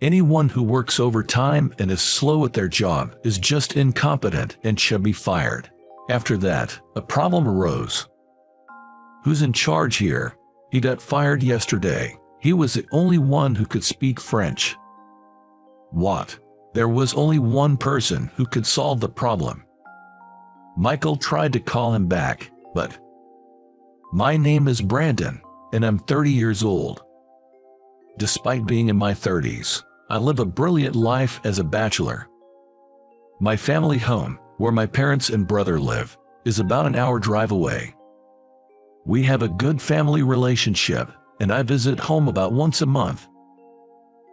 Anyone who works overtime and is slow at their job is just incompetent and should be fired. After that, a problem arose. Who's in charge here? He got fired yesterday. He was the only one who could speak French. What? There was only one person who could solve the problem. Michael tried to call him back, but my name is Brandon, and I'm 30 years old. Despite being in my 30s, I live a brilliant life as a bachelor. My family home, where my parents and brother live, is about an hour drive away. We have a good family relationship, and I visit home about once a month.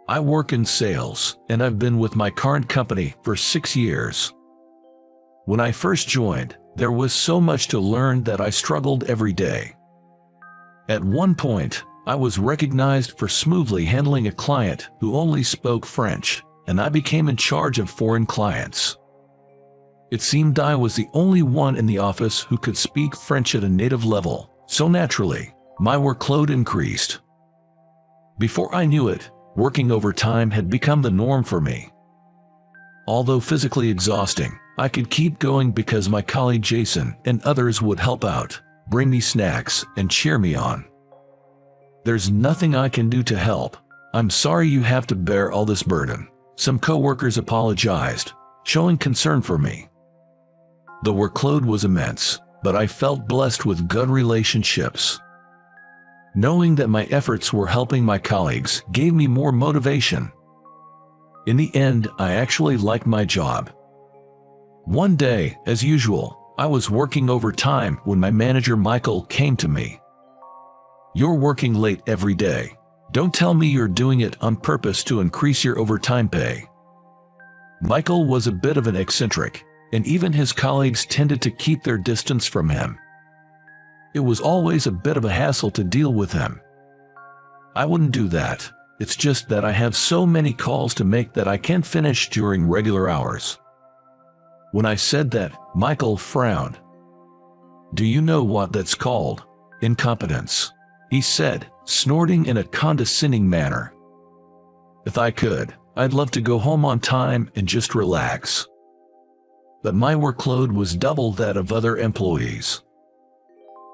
I work in sales, and I've been with my current company for 6 years. When I first joined, there was so much to learn that I struggled every day. At one point, I was recognized for smoothly handling a client who only spoke French, and I became in charge of foreign clients. It seemed I was the only one in the office who could speak French at a native level, so naturally, my workload increased. Before I knew it, working overtime had become the norm for me. Although physically exhausting, I could keep going because my colleague Jason and others would help out, bring me snacks, and cheer me on. There's nothing I can do to help. I'm sorry you have to bear all this burden. Some coworkers apologized, showing concern for me. The workload was immense, but I felt blessed with good relationships. Knowing that my efforts were helping my colleagues gave me more motivation. In the end, I actually liked my job. One day, as usual, I was working overtime when my manager Michael came to me. "You're working late every day. Don't tell me you're doing it on purpose to increase your overtime pay." Michael was a bit of an eccentric, and even his colleagues tended to keep their distance from him. It was always a bit of a hassle to deal with him. I wouldn't do that. It's just that I have so many calls to make that I can't finish during regular hours. When I said that, Michael frowned. "Do you know what that's called? Incompetence," he said, snorting in a condescending manner. If I could, I'd love to go home on time and just relax. But my workload was double that of other employees.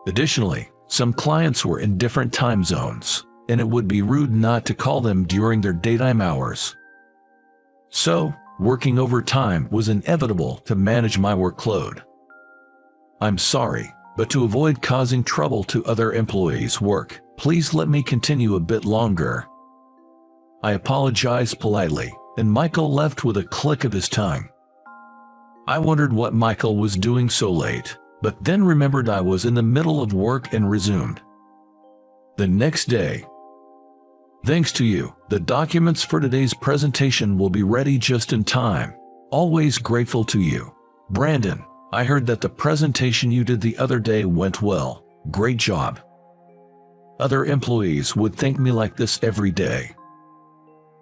Additionally, some clients were in different time zones, and it would be rude not to call them during their daytime hours. So, working overtime was inevitable to manage my workload. "I'm sorry, but to avoid causing trouble to other employees' work, please let me continue a bit longer." I apologized politely, and Michael left with a click of his tongue. I wondered what Michael was doing so late, but then remembered I was in the middle of work and resumed. The next day, "Thanks to you, the documents for today's presentation will be ready just in time. Always grateful to you. Brandon, I heard that the presentation you did the other day went well. Great job." Other employees would thank me like this every day.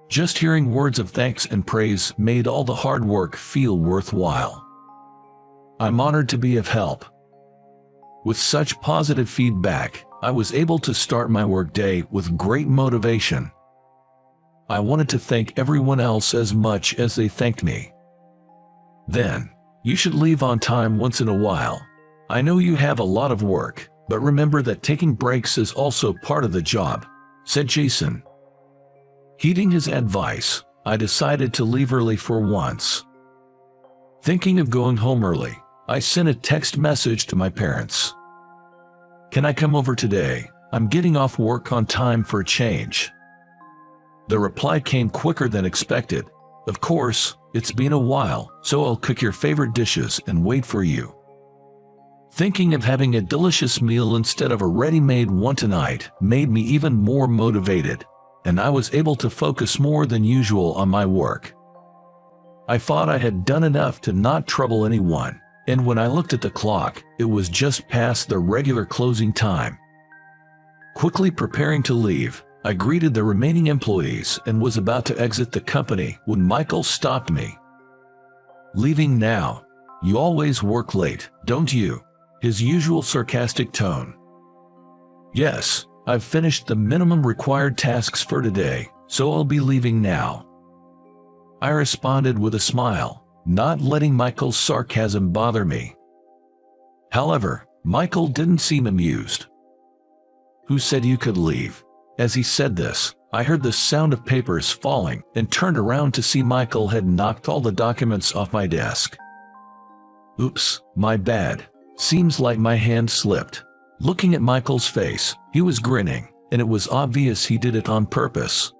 Just hearing words of thanks and praise made all the hard work feel worthwhile. I'm honored to be of help. With such positive feedback, I was able to start my workday with great motivation. I wanted to thank everyone else as much as they thanked me. Then, "You should leave on time once in a while. I know you have a lot of work, but remember that taking breaks is also part of the job," said Jason. Heeding his advice, I decided to leave early for once. Thinking of going home early, I sent a text message to my parents. "Can I come over today? I'm getting off work on time for a change." The reply came quicker than expected. "Of course, it's been a while, so I'll cook your favorite dishes and wait for you." Thinking of having a delicious meal instead of a ready-made one tonight made me even more motivated, and I was able to focus more than usual on my work. I thought I had done enough to not trouble anyone, and when I looked at the clock, it was just past the regular closing time. Quickly preparing to leave, I greeted the remaining employees and was about to exit the company when Michael stopped me. "Leaving now? You always work late, don't you?" His usual sarcastic tone. "Yes, I've finished the minimum required tasks for today, so I'll be leaving now. I responded with a smile, not letting Michael's sarcasm bother me. However, Michael didn't seem amused. "Who said you could leave?" As he said this, I heard the sound of papers falling and turned around to see Michael had knocked all the documents off my desk. "Oops, my bad." Seems like my hand slipped. Looking at Michael's face, he was grinning, and it was obvious he did it on purpose.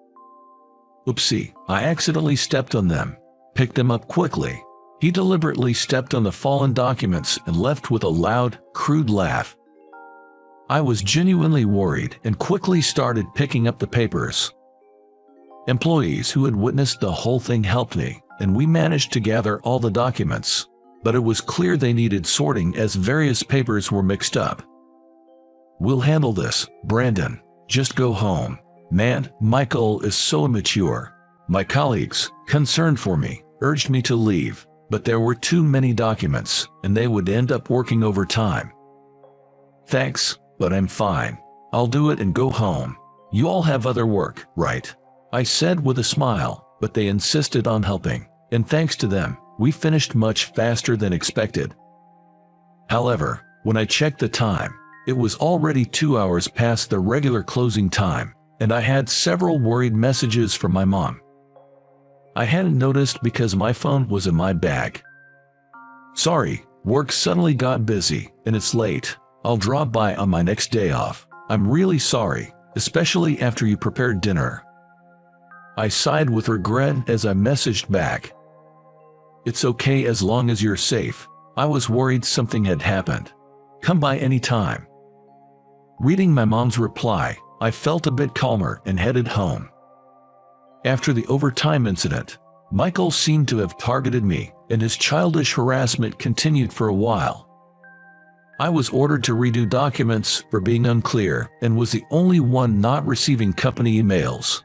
"Oopsie, I accidentally stepped on them." Picked them up quickly. He deliberately stepped on the fallen documents and left with a loud, crude laugh. I was genuinely worried and quickly started picking up the papers. Employees who had witnessed the whole thing helped me, and we managed to gather all the documents, but it was clear they needed sorting as various papers were mixed up. "We'll handle this, Brandon. Just go home." "Man, Michael is so immature." My colleagues, concerned for me, urged me to leave, but there were too many documents, and they would end up working overtime. "Thanks, but I'm fine. I'll do it and go home. You all have other work, right?" I said with a smile, but they insisted on helping, and thanks to them, we finished much faster than expected. However, when I checked the time, it was already 2 hours past the regular closing time, and I had several worried messages from my mom. I hadn't noticed because my phone was in my bag. "Sorry, work suddenly got busy, and it's late. I'll drop by on my next day off. I'm really sorry, especially after you prepared dinner." I sighed with regret as I messaged back. "It's okay as long as you're safe. I was worried something had happened. Come by any time." Reading my mom's reply, I felt a bit calmer and headed home. After the overtime incident, Michael seemed to have targeted me, and his childish harassment continued for a while. I was ordered to redo documents for being unclear and was the only one not receiving company emails.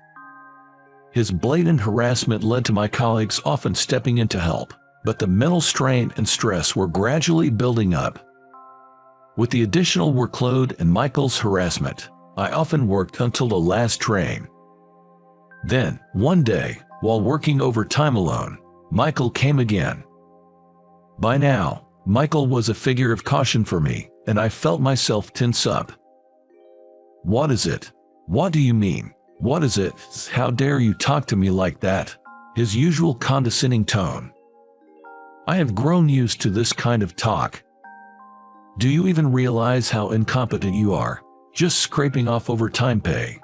His blatant harassment led to my colleagues often stepping in to help, but the mental strain and stress were gradually building up. With the additional workload and Michael's harassment, I often worked until the last train. Then, one day, while working overtime alone, Michael came again. By now, Michael was a figure of caution for me, and I felt myself tense up. "What is it? What do you mean? What is it? How dare you talk to me like that?" His usual condescending tone. I have grown used to this kind of talk. "Do you even realize how incompetent you are? Just scraping off overtime pay."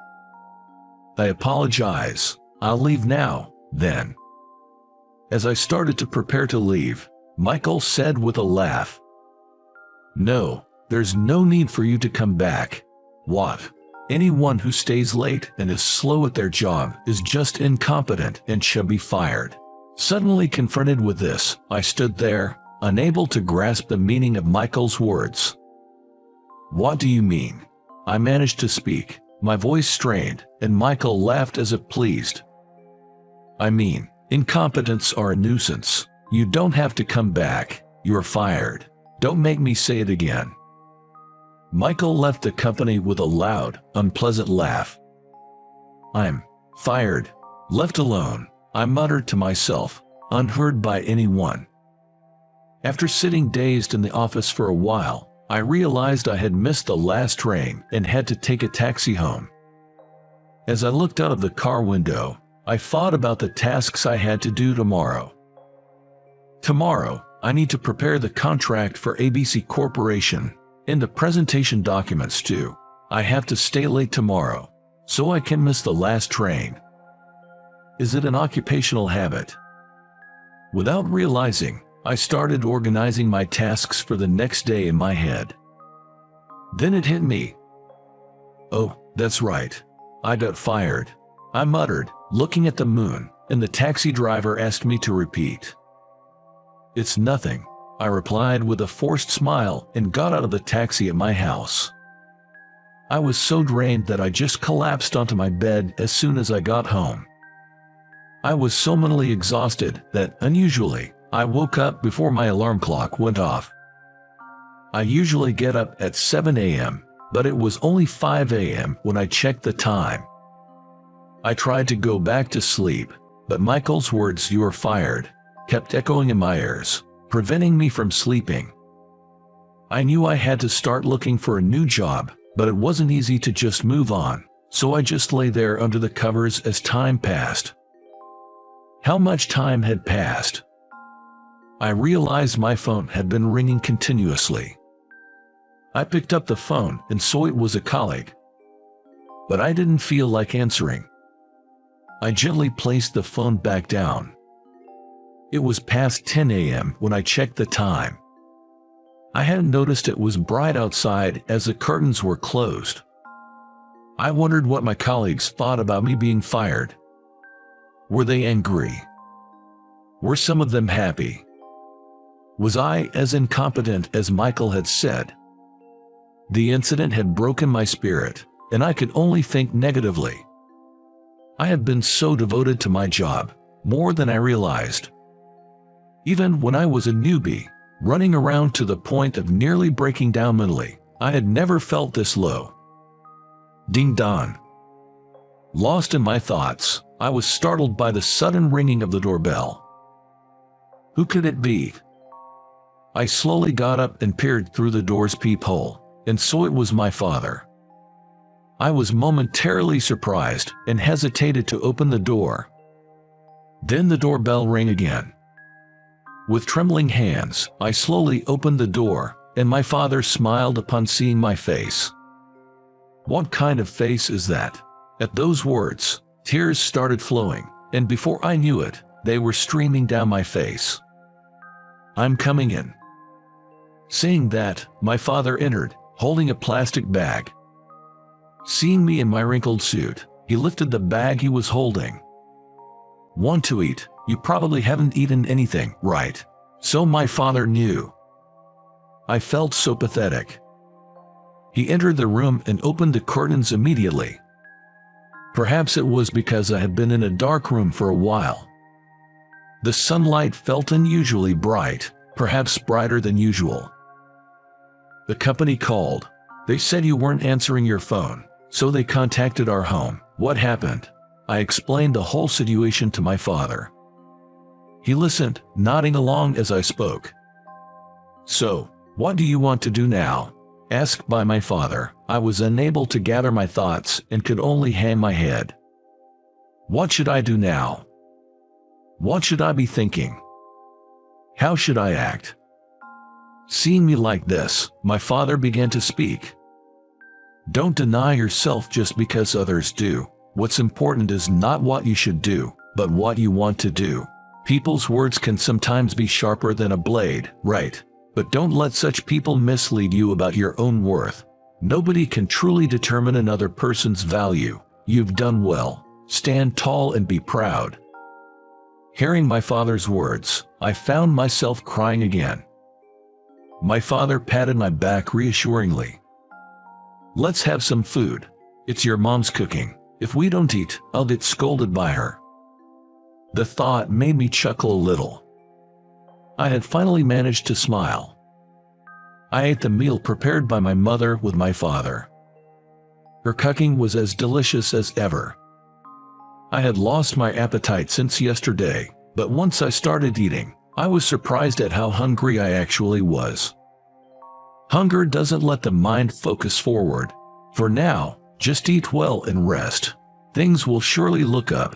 "I apologize. I'll leave now, then." As I started to prepare to leave, Michael said with a laugh, "No, there's no need for you to come back." "What? Anyone who stays late and is slow at their job is just incompetent and should be fired." Suddenly confronted with this, I stood there, unable to grasp the meaning of Michael's words. "What do you mean?" I managed to speak, my voice strained, and Michael laughed as if pleased. "I mean, incompetents are a nuisance. You don't have to come back. You're fired. Don't make me say it again." Michael left the company with a loud, unpleasant laugh. "I'm fired. Left alone," I muttered to myself, unheard by anyone. After sitting dazed in the office for a while, I realized I had missed the last train and had to take a taxi home. As I looked out of the car window, I thought about the tasks I had to do tomorrow. Tomorrow, I need to prepare the contract for ABC Corporation and the presentation documents too. I have to stay late tomorrow, so I can miss the last train. Is it an occupational habit? Without realizing, I started organizing my tasks for the next day in my head. Then it hit me. "Oh, that's right. I got fired," I muttered, looking at the moon, and the taxi driver asked me to repeat. "It's nothing," I replied with a forced smile and got out of the taxi at my house. I was so drained that I just collapsed onto my bed as soon as I got home. I was so mentally exhausted that, unusually, I woke up before my alarm clock went off. I usually get up at 7 a.m., but it was only 5 a.m. when I checked the time. I tried to go back to sleep, But Michael's words, "You are fired," kept echoing in my ears, preventing me from sleeping. I knew I had to start looking for a new job, but it wasn't easy to just move on, so I just lay there under the covers as time passed. How much time had passed? I realized my phone had been ringing continuously. I picked up the phone and saw it was a colleague. But I didn't feel like answering. I gently placed the phone back down. It was past 10 a.m. when I checked the time. I hadn't noticed it was bright outside as the curtains were closed. I wondered what my colleagues thought about me being fired. Were they angry? Were some of them happy? Was I as incompetent as Michael had said? The incident had broken my spirit, and I could only think negatively. I had been so devoted to my job, more than I realized. Even when I was a newbie, running around to the point of nearly breaking down mentally, I had never felt this low. Ding dong. Lost in my thoughts, I was startled by the sudden ringing of the doorbell. Who could it be? I slowly got up and peered through the door's peephole, and saw it was my father. I was momentarily surprised and hesitated to open the door. Then the doorbell rang again. With trembling hands, I slowly opened the door, and my father smiled upon seeing my face. What kind of face is that? At those words, tears started flowing, and before I knew it, they were streaming down my face. "I'm coming in." Saying that, my father entered, holding a plastic bag. Seeing me in my wrinkled suit, he lifted the bag he was holding. "Want to eat? You probably haven't eaten anything, right?" So my father knew. I felt so pathetic. He entered the room and opened the curtains immediately. Perhaps it was because I had been in a dark room for a while. The sunlight felt unusually bright, perhaps brighter than usual. "The company called. They said you weren't answering your phone, so they contacted our home." "What happened?" I explained the whole situation to my father. He listened, nodding along as I spoke. "So, what do you want to do now?" asked by my father. I was unable to gather my thoughts and could only hang my head. What should I do now? What should I be thinking? How should I act? Seeing me like this, my father began to speak. "Don't deny yourself just because others do. What's important is not what you should do, but what you want to do. People's words can sometimes be sharper than a blade, right? But don't let such people mislead you about your own worth. Nobody can truly determine another person's value. You've done well. Stand tall and be proud." Hearing my father's words, I found myself crying again. My father patted my back reassuringly. "Let's have some food. It's your mom's cooking. If we don't eat, I'll get scolded by her." The thought made me chuckle a little. I had finally managed to smile. I ate the meal prepared by my mother with my father. Her cooking was as delicious as ever. I had lost my appetite since yesterday, but once I started eating, I was surprised at how hungry I actually was. Hunger doesn't let the mind focus forward. For now, just eat well and rest. Things will surely look up.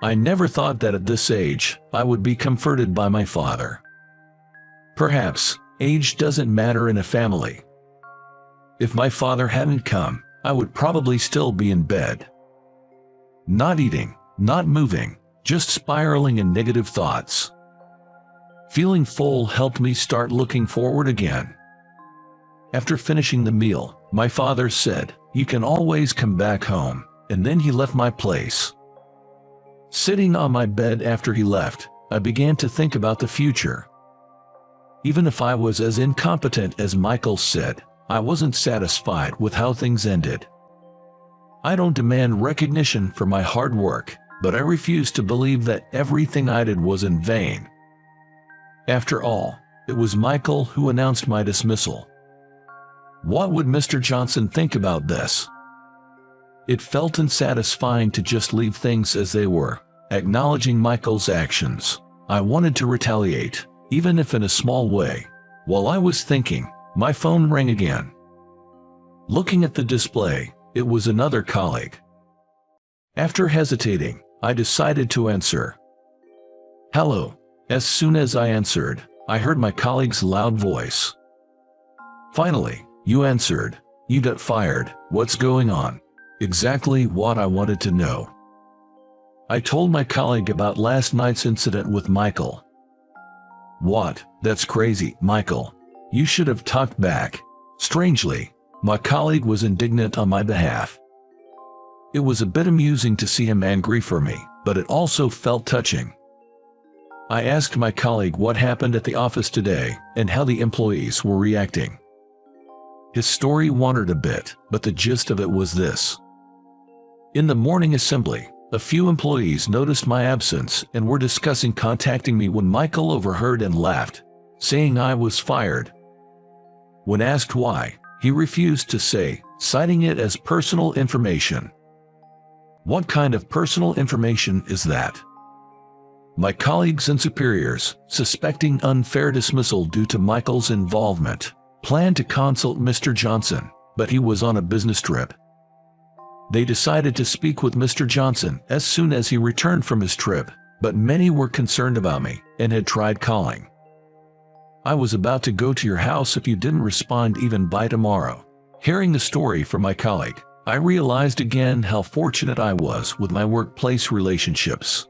I never thought that at this age, I would be comforted by my father. Perhaps, age doesn't matter in a family. If my father hadn't come, I would probably still be in bed. Not eating, not moving, just spiraling in negative thoughts. Feeling full helped me start looking forward again. After finishing the meal, my father said, "You can always come back home," and then he left my place. Sitting on my bed after he left, I began to think about the future. Even if I was as incompetent as Michael said, I wasn't satisfied with how things ended. I don't demand recognition for my hard work, but I refuse to believe that everything I did was in vain. After all, it was Michael who announced my dismissal. What would Mr. Johnson think about this? It felt unsatisfying to just leave things as they were, acknowledging Michael's actions. I wanted to retaliate, even if in a small way. While I was thinking, my phone rang again. Looking at the display, it was another colleague. After hesitating, I decided to answer. "Hello." As soon as I answered, I heard my colleague's loud voice. "Finally, you answered. You got fired. What's going on?" Exactly what I wanted to know. I told my colleague about last night's incident with Michael. "What? That's crazy, Michael. You should have talked back." Strangely, my colleague was indignant on my behalf. It was a bit amusing to see him angry for me, but it also felt touching. I asked my colleague what happened at the office today and how the employees were reacting. His story wandered a bit, but the gist of it was this. In the morning assembly, a few employees noticed my absence and were discussing contacting me when Michael overheard and laughed, saying I was fired. When asked why, he refused to say, citing it as personal information. What kind of personal information is that? My colleagues and superiors, suspecting unfair dismissal due to Michael's involvement, planned to consult Mr. Johnson, but he was on a business trip. They decided to speak with Mr. Johnson as soon as he returned from his trip, but many were concerned about me and had tried calling. "I was about to go to your house if you didn't respond even by tomorrow." Hearing the story from my colleague, I realized again how fortunate I was with my workplace relationships.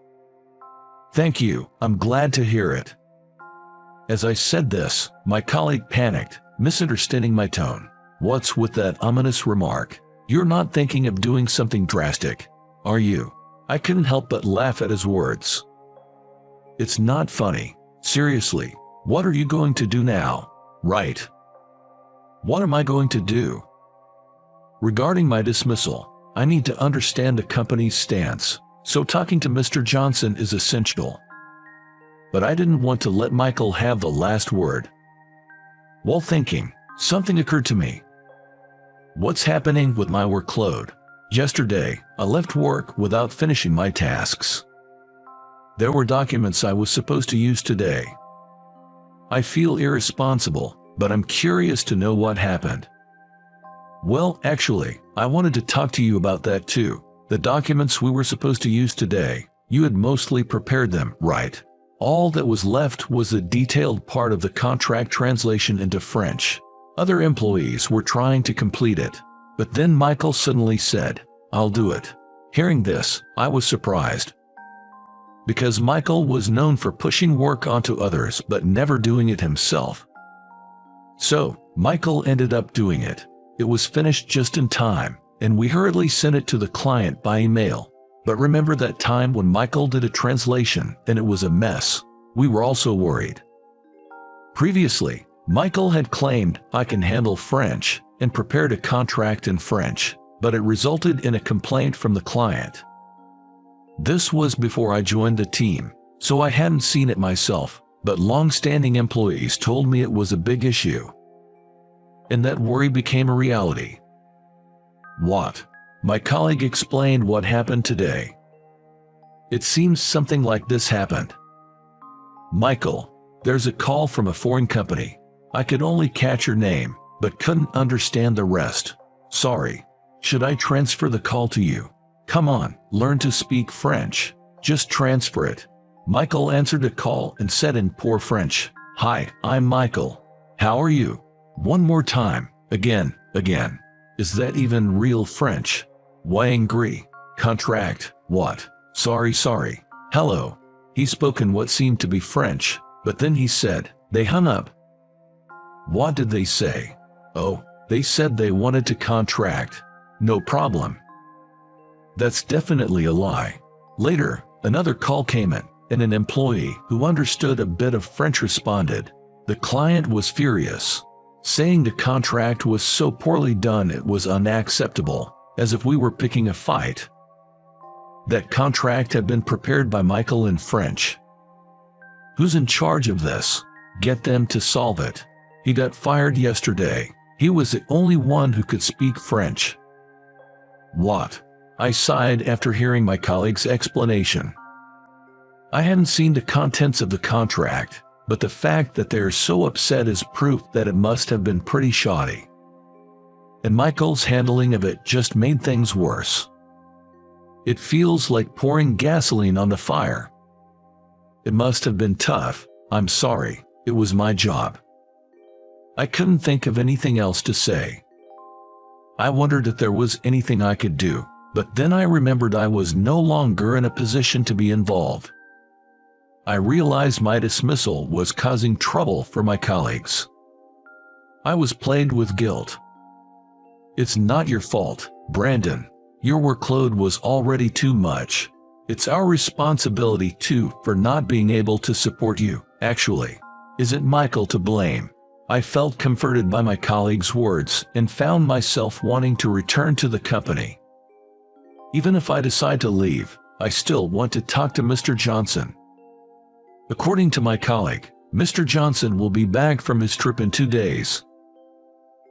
"Thank you, I'm glad to hear it." As I said this, my colleague panicked, misunderstanding my tone. "What's with that ominous remark? You're not thinking of doing something drastic, are you?" I couldn't help but laugh at his words. "It's not funny. Seriously, what are you going to do now?" "Right. What am I going to do?" Regarding my dismissal, I need to understand the company's stance, so talking to Mr. Johnson is essential. But I didn't want to let Michael have the last word. While thinking, something occurred to me. What's happening with my workload? Yesterday, I left work without finishing my tasks. There were documents I was supposed to use today. I feel irresponsible, but I'm curious to know what happened. Well, actually, I wanted to talk to you about that too. The documents we were supposed to use today, you had mostly prepared them, right? All that was left was the detailed part of the contract translation into French. Other employees were trying to complete it, but then Michael suddenly said, "I'll do it." Hearing this, I was surprised. Because Michael was known for pushing work onto others but never doing it himself. So, Michael ended up doing it. It was finished just in time, and we hurriedly sent it to the client by email. But remember that time when Michael did a translation and it was a mess? We were also worried. Previously, Michael had claimed I can handle French and prepared a contract in French, but it resulted in a complaint from the client. This was before I joined the team, so I hadn't seen it myself, but long-standing employees told me it was a big issue. And that worry became a reality. What? My colleague explained what happened today. It seems something like this happened. "Michael, there's a call from a foreign company. I could only catch your name, but couldn't understand the rest. Sorry. Should I transfer the call to you? Come on, learn to speak French. Just transfer it." Michael answered a call and said in poor French, "Hi, I'm Michael. How are you?" One more time, again. Is that even real French? Why angry? Contract, what? Sorry. Hello. He spoke in what seemed to be French, but then he said, they hung up. What did they say? Oh, they said they wanted to contract. No problem. That's definitely a lie. Later, another call came in, and an employee who understood a bit of French responded. The client was furious, saying the contract was so poorly done it was unacceptable, as if we were picking a fight. That contract had been prepared by Michael in French. Who's in charge of this? Get them to solve it. He got fired yesterday. He was the only one who could speak French. What? I sighed after hearing my colleague's explanation. I hadn't seen the contents of the contract, but the fact that they're so upset is proof that it must have been pretty shoddy. And Michael's handling of it just made things worse. It feels like pouring gasoline on the fire. It must have been tough. I'm sorry, it was my job. I couldn't think of anything else to say. I wondered if there was anything I could do, but then I remembered I was no longer in a position to be involved. I realized my dismissal was causing trouble for my colleagues. I was plagued with guilt. It's not your fault, Brandon. Your workload was already too much. It's our responsibility too for not being able to support you. Actually, isn't Michael to blame? I felt comforted by my colleague's words and found myself wanting to return to the company. Even if I decide to leave, I still want to talk to Mr. Johnson. According to my colleague, Mr. Johnson will be back from his trip in 2 days.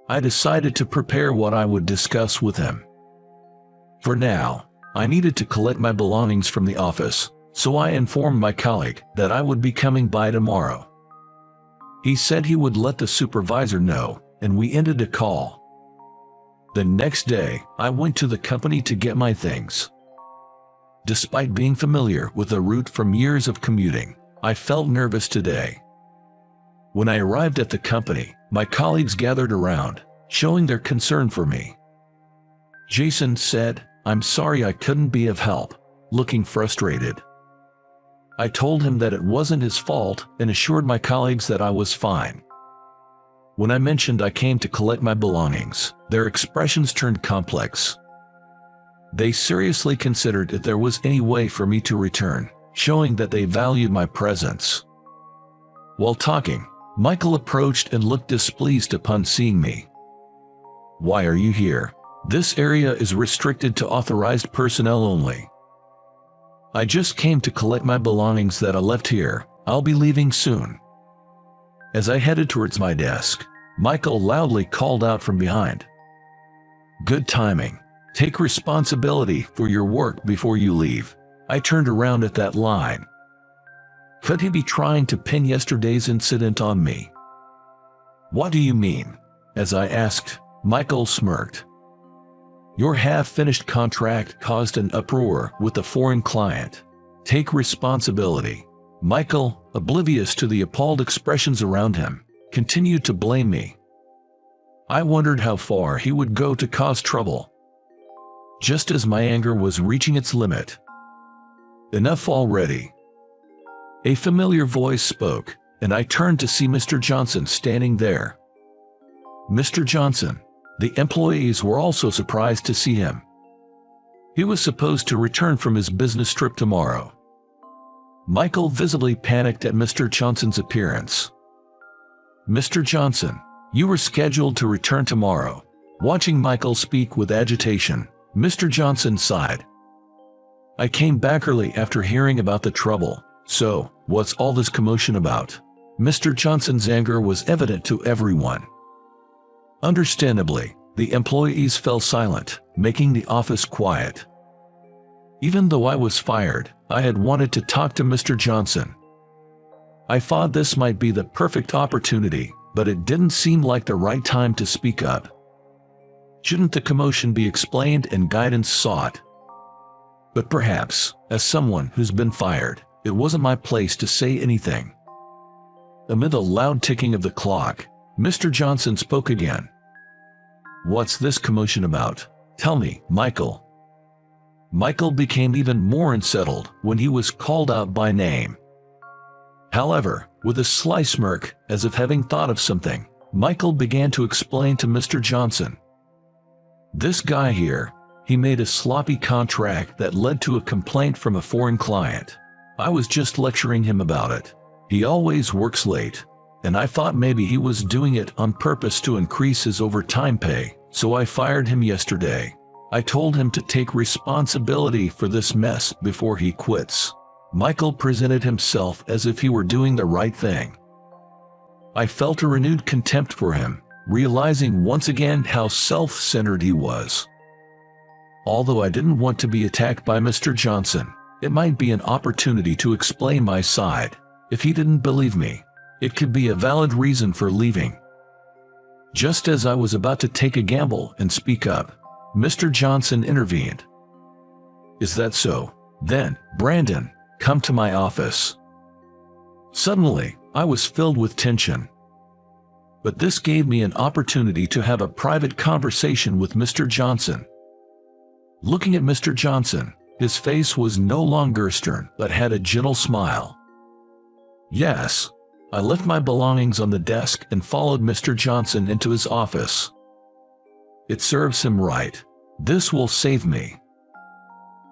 I decided to prepare what I would discuss with him. For now, I needed to collect my belongings from the office, so I informed my colleague that I would be coming by tomorrow. He said he would let the supervisor know, and we ended the call. The next day, I went to the company to get my things. Despite being familiar with the route from years of commuting, I felt nervous today. When I arrived at the company, my colleagues gathered around, showing their concern for me. Jason said, "I'm sorry I couldn't be of help," looking frustrated. I told him that it wasn't his fault and assured my colleagues that I was fine. When I mentioned I came to collect my belongings, their expressions turned complex. They seriously considered if there was any way for me to return, showing that they valued my presence. While talking, Michael approached and looked displeased upon seeing me. "Why are you here? This area is restricted to authorized personnel only." "I just came to collect my belongings that I left here. I'll be leaving soon." As I headed towards my desk, Michael loudly called out from behind. "Good timing. Take responsibility for your work before you leave." I turned around at that line. Could he be trying to pin yesterday's incident on me? "What do you mean?" As I asked, Michael smirked. "Your half-finished contract caused an uproar with a foreign client. Take responsibility." Michael, oblivious to the appalled expressions around him, continued to blame me. I wondered how far he would go to cause trouble. Just as my anger was reaching its limit. "Enough already." A familiar voice spoke, and I turned to see Mr. Johnson standing there. Mr. Johnson. The employees were also surprised to see him. He was supposed to return from his business trip tomorrow. Michael visibly panicked at Mr. Johnson's appearance. "Mr. Johnson, you were scheduled to return tomorrow." Watching Michael speak with agitation, Mr. Johnson sighed. "I came back early after hearing about the trouble. So, what's all this commotion about?" Mr. Johnson's anger was evident to everyone. Understandably, the employees fell silent, making the office quiet. Even though I was fired, I had wanted to talk to Mr. Johnson. I thought this might be the perfect opportunity, but it didn't seem like the right time to speak up. Shouldn't the commotion be explained and guidance sought? But perhaps, as someone who's been fired, it wasn't my place to say anything. Amid the loud ticking of the clock, Mr. Johnson spoke again. "What's this commotion about? Tell me, Michael." Michael became even more unsettled when he was called out by name. However, with a sly smirk, as if having thought of something, Michael began to explain to Mr. Johnson. "This guy here, he made a sloppy contract that led to a complaint from a foreign client. I was just lecturing him about it. He always works late, and I thought maybe he was doing it on purpose to increase his overtime pay, so I fired him yesterday. I told him to take responsibility for this mess before he quits." Michael presented himself as if he were doing the right thing. I felt a renewed contempt for him, realizing once again how self-centered he was. Although I didn't want to be attacked by Mr. Johnson, It might be an opportunity to explain my side. If he didn't believe me, it could be a valid reason for leaving. Just as I was about to take a gamble and speak up, Mr. Johnson intervened. "Is that so? Then, Brandon, come to my office." Suddenly, I was filled with tension. But this gave me an opportunity to have a private conversation with Mr. Johnson. Looking at Mr. Johnson, his face was no longer stern but had a gentle smile. Yes, I left my belongings on the desk and followed Mr. Johnson into his office. It serves him right. This will save me.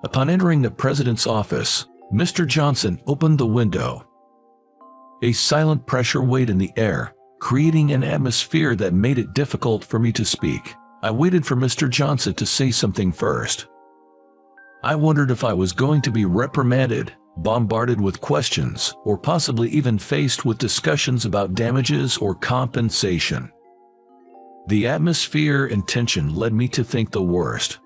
Upon entering the president's office, Mr. Johnson opened the window. A silent pressure weighed in the air, creating an atmosphere that made it difficult for me to speak. I waited for Mr. Johnson to say something first. I wondered if I was going to be reprimanded, bombarded with questions, or possibly even faced with discussions about damages or compensation. The atmosphere and tension led me to think the worst.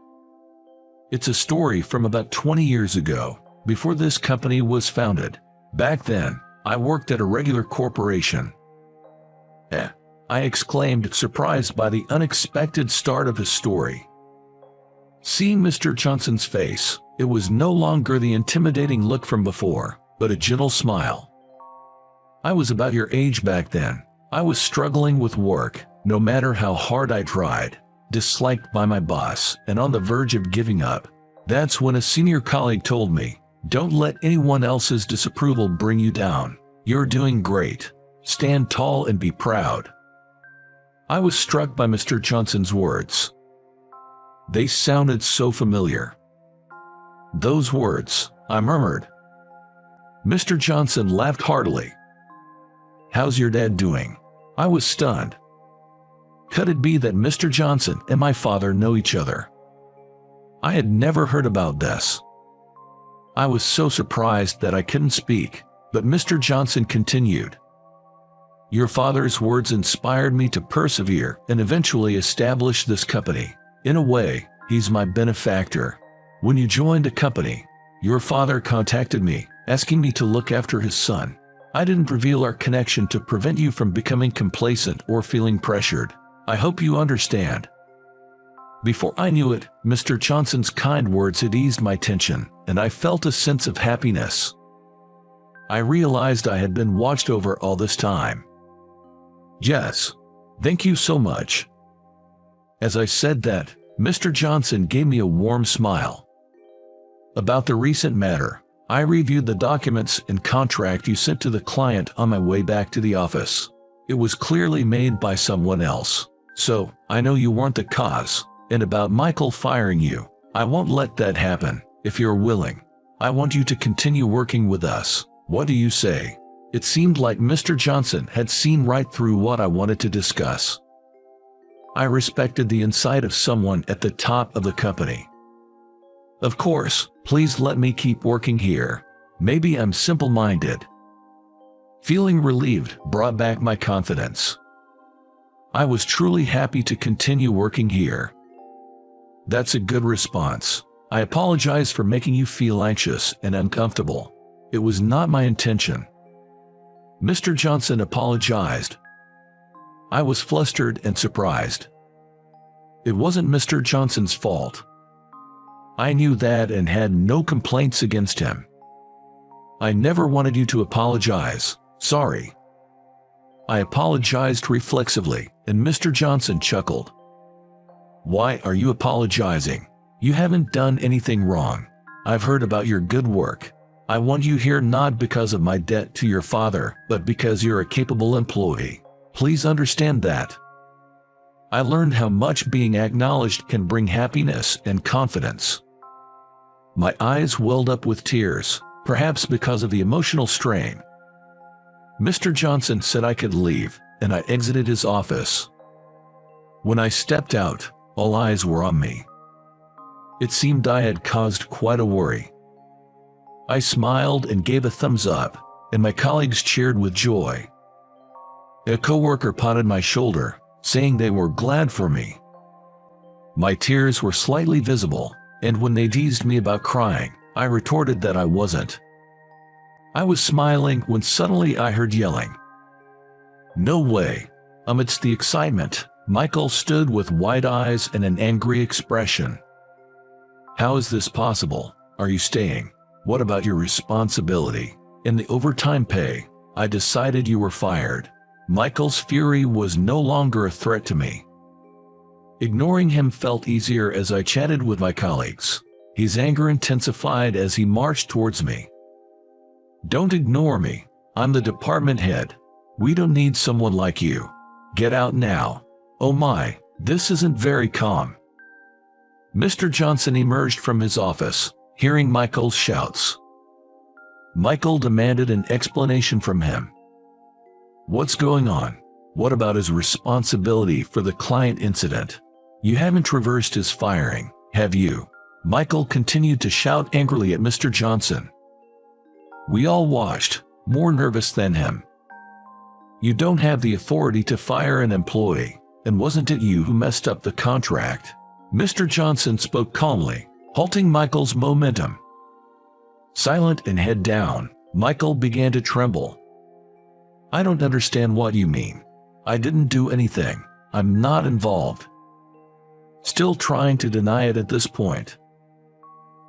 It's a story from about 20 years ago, before this company was founded. Back then, I worked at a regular corporation. I exclaimed, surprised by the unexpected start of his story. Seeing Mr. Johnson's face, it was no longer the intimidating look from before, but a gentle smile. I was about your age back then. I was struggling with work, no matter how hard I tried, disliked by my boss, and on the verge of giving up. That's when a senior colleague told me, "Don't let anyone else's disapproval bring you down. You're doing great. Stand tall and be proud." I was struck by Mr. Johnson's words. They sounded so familiar. "Those words," I murmured. Mr. Johnson laughed heartily. "How's your dad doing?" I was stunned. Could it be that Mr. Johnson and my father know each other? I had never heard about this. I was so surprised that I couldn't speak, but Mr. Johnson continued. "Your father's words inspired me to persevere and eventually establish this company. In a way, he's my benefactor. When you joined the company, your father contacted me, asking me to look after his son. I didn't reveal our connection to prevent you from becoming complacent or feeling pressured. I hope you understand." Before I knew it, Mr. Johnson's kind words had eased my tension, and I felt a sense of happiness. I realized I had been watched over all this time. "Yes, thank you so much." As I said that, Mr. Johnson gave me a warm smile. "About the recent matter, I reviewed the documents and contract you sent to the client on my way back to the office. It was clearly made by someone else, so I know you weren't the cause. And about Michael firing you, I won't let that happen. If you're willing, I want you to continue working with us. What do you say?" It seemed like Mr. Johnson had seen right through what I wanted to discuss. I respected the insight of someone at the top of the company. "Of course, please let me keep working here. Maybe I'm simple-minded." Feeling relieved brought back my confidence. I was truly happy to continue working here. "That's a good response. I apologize for making you feel anxious and uncomfortable. It was not my intention." Mr. Johnson apologized. I was flustered and surprised. It wasn't Mr. Johnson's fault. I knew that and had no complaints against him. "I never wanted you to apologize. Sorry." I apologized reflexively, and Mr. Johnson chuckled. "Why are you apologizing? You haven't done anything wrong. I've heard about your good work. I want you here not because of my debt to your father, but because you're a capable employee. Please understand that." I learned how much being acknowledged can bring happiness and confidence. My eyes welled up with tears, perhaps because of the emotional strain. Mr. Johnson said I could leave, and I exited his office. When I stepped out, all eyes were on me. It seemed I had caused quite a worry. I smiled and gave a thumbs up, and my colleagues cheered with joy. A coworker patted my shoulder, saying they were glad for me. My tears were slightly visible, and when they teased me about crying, I retorted that I wasn't. I was smiling when suddenly I heard yelling. "No way!" Amidst the excitement, Michael stood with wide eyes and an angry expression. "How is this possible? Are you staying? What about your responsibility? In the overtime pay, I decided you were fired." Michael's fury was no longer a threat to me. Ignoring him felt easier as I chatted with my colleagues. His anger intensified as he marched towards me. "Don't ignore me. I'm the department head. We don't need someone like you. Get out now." "Oh my, this isn't very calm." Mr. Johnson emerged from his office, hearing Michael's shouts. Michael demanded an explanation from him. "What's going on? What about his responsibility for the client incident? You haven't reversed his firing, have you?" Michael continued to shout angrily at Mr. Johnson. We all watched, more nervous than him. "You don't have the authority to fire an employee, and wasn't it you who messed up the contract?" Mr. Johnson spoke calmly, halting Michael's momentum. Silent and head down, Michael began to tremble. "I don't understand what you mean. I didn't do anything. I'm not involved." Still trying to deny it at this point.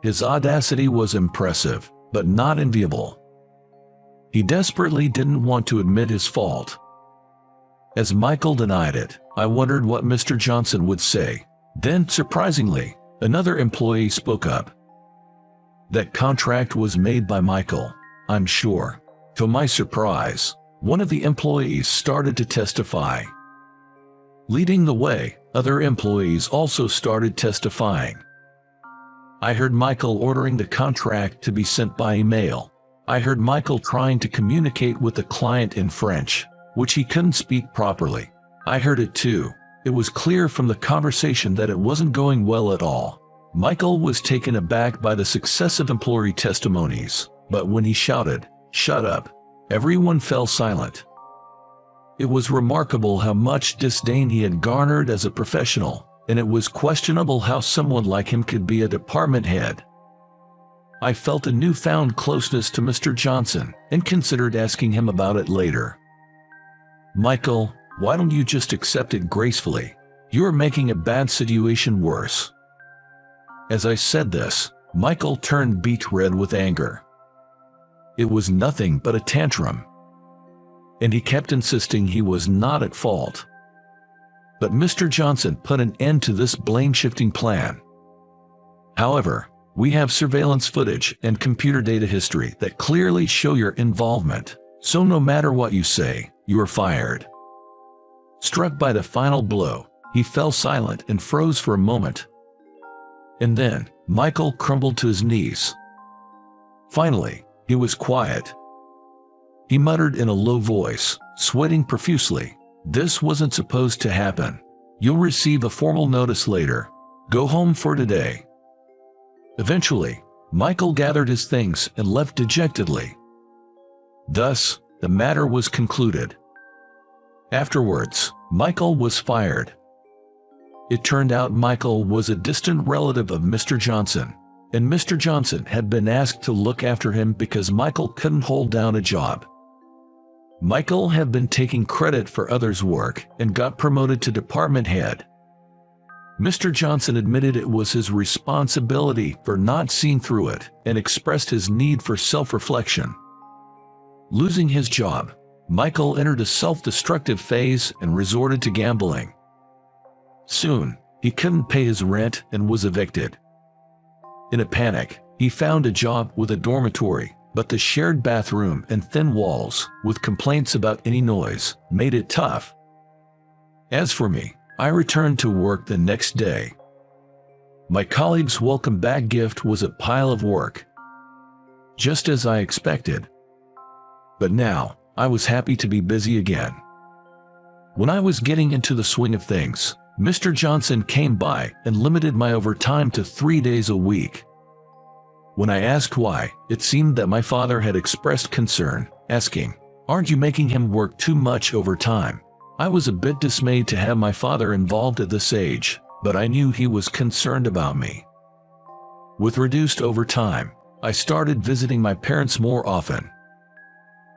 His audacity was impressive, but not enviable. He desperately didn't want to admit his fault. As Michael denied it, I wondered what Mr. Johnson would say. Then, surprisingly, another employee spoke up. "That contract was made by Michael, I'm sure." To my surprise, one of the employees started to testify. Leading the way, other employees also started testifying. I heard Michael ordering the contract to be sent by email. I heard Michael trying to communicate with the client in French, which he couldn't speak properly. I heard it too. It was clear from the conversation that it wasn't going well at all. Michael was taken aback by the successive employee testimonies, but when he shouted, "Shut up!" everyone fell silent. It was remarkable how much disdain he had garnered as a professional, and it was questionable how someone like him could be a department head. I felt a newfound closeness to Mr. Johnson and considered asking him about it later. "Michael, why don't you just accept it gracefully? You are making a bad situation worse." As I said this, Michael turned beet red with anger. It was nothing but a tantrum. And he kept insisting he was not at fault. But Mr. Johnson put an end to this blame-shifting plan. However, we have surveillance footage and computer data history that clearly show your involvement, so no matter what you say, you are fired. Struck by the final blow, he fell silent and froze for a moment. And then, Michael crumbled to his knees. Finally, he was quiet. He muttered in a low voice, sweating profusely, "This wasn't supposed to happen. You'll receive a formal notice later. Go home for today." Eventually, Michael gathered his things and left dejectedly. Thus, the matter was concluded. Afterwards, Michael was fired. It turned out Michael was a distant relative of Mr. Johnson, and Mr. Johnson had been asked to look after him because Michael couldn't hold down a job. Michael had been taking credit for others' work and got promoted to department head. Mr. Johnson admitted it was his responsibility for not seeing through it and expressed his need for self-reflection. Losing his job, Michael entered a self-destructive phase and resorted to gambling. Soon, he couldn't pay his rent and was evicted. In a panic, he found a job with a dormitory, but the shared bathroom and thin walls, with complaints about any noise, made it tough. As for me, I returned to work the next day. My colleague's welcome back gift was a pile of work, just as I expected. But now, I was happy to be busy again. When I was getting into the swing of things, Mr. Johnson came by and limited my overtime to 3 days a week. When I asked why, it seemed that my father had expressed concern, asking, "Aren't you making him work too much overtime?" I was a bit dismayed to have my father involved at this age, but I knew he was concerned about me. With reduced overtime, I started visiting my parents more often.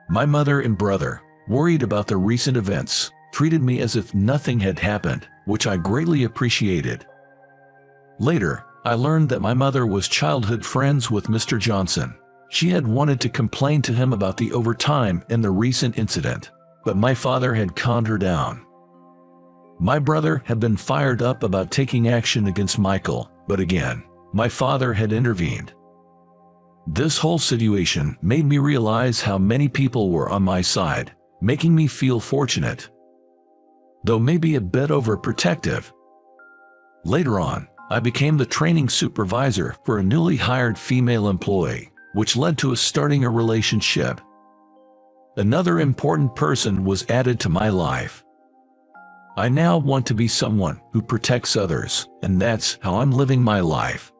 My mother and brother, worried about the recent events, treated me as if nothing had happened, which I greatly appreciated. Later, I learned that my mother was childhood friends with Mr. Johnson. She had wanted to complain to him about the overtime and the recent incident, but my father had calmed her down. My brother had been fired up about taking action against Michael, but again, my father had intervened. This whole situation made me realize how many people were on my side, making me feel fortunate, though maybe a bit overprotective. Later on, I became the training supervisor for a newly hired female employee, which led to us starting a relationship. Another important person was added to my life. I now want to be someone who protects others, and that's how I'm living my life.